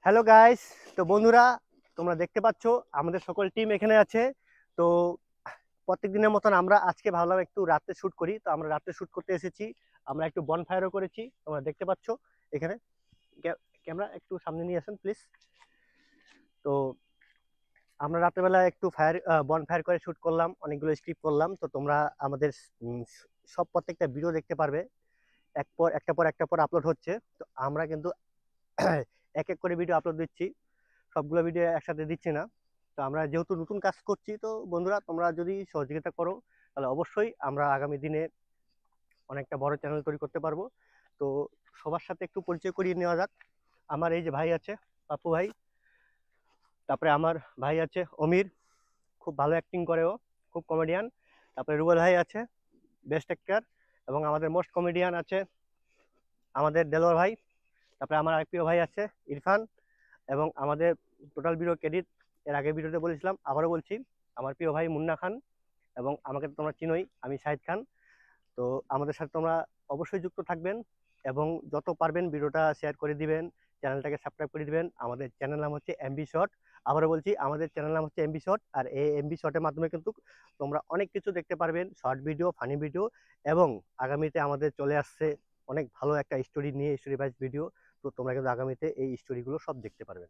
Hello guys. তো বন্ধুরা, তোমরা দেখতে পাচ্ছ আমাদের সকল টিম এখানে আছে। তো প্রত্যেক দিনের মতন আমরা আজকে ভাবলাম একটু রাতে শুট করি। তো আমরা রাতে শুট করতে এসেছি। আমরা একটু বনফায়ারও করেছি, তোমরা দেখতে পাচ্ছ এখানে। ক্যামেরা একটু সামনে নিয়ে আসেন প্লিজ। তো আমরা রাতের বেলা একটু বনফায়ার করে শুট করলাম, অনেকগুলো স্ক্রিপ্ট করলাম। তো তোমরা আমাদের উম, সব প্রত্যেকটা ভিডিও দেখতে পারবে, একটা পর আপলোড হচ্ছে। তো আমরা কিন্তু এক এক করে ভিডিও আপলোড দিচ্ছি, সবগুলো ভিডিও একসাথে দিচ্ছি না। তো আমরা যেহেতু নতুন কাজ করছি, তো বন্ধুরা তোমরা যদি সহযোগিতা করো তাহলে অবশ্যই আমরা আগামী দিনে অনেকটা বড় চ্যানেল তৈরি করতে পারবো। তো সবার সাথে একটু পরিচয় করিয়ে নেওয়া যাক। আমার এই যে ভাই আছে, পাপ্পু ভাই। তারপরে আমার ভাই আছে অমির, খুব ভালো অ্যাক্টিং করে, ও খুব কমেডিয়ান। তারপরে রুবেল ভাই আছে, বেস্ট অ্যাক্টর। এবং আমাদের মোস্ট কমেডিয়ান আছে আমাদের দেলোয়ার ভাই। তারপরে আমার আরেক প্রিয় ভাই আছে ইরফান। এবং আমাদের টোটাল ভিডিও ক্রেডিট এর আগে ভিডিওতে বলেছিলাম, আবারও বলছি, আমার প্রিয় ভাই মুন্না খান। এবং আমাকে তো তোমরা চিনোই, আমি শাহিদ খান। তো আমাদের সাথে তোমরা অবশ্যই যুক্ত থাকবেন এবং যত পারবেন ভিডিওটা শেয়ার করে দিবেন, চ্যানেলটাকে সাবস্ক্রাইব করে দিবেন। আমাদের চ্যানেল নাম হচ্ছে এমবি শর্ট। আবারও বলছি, আমাদের চ্যানেল নাম হচ্ছে এমবি শর্ট। আর এই এমবি শর্টের মাধ্যমে কিন্তু তোমরা অনেক কিছু দেখতে পারবেন, শর্ট ভিডিও, ফানি ভিডিও। এবং আগামীতে আমাদের চলে আসছে অনেক ভালো একটা স্টোরি নিয়ে, স্টোরি বাইজ ভিডিও। তো তোমরা কিন্তু আগামীতে এই স্টোরিগুলো সব দেখতে পারবে।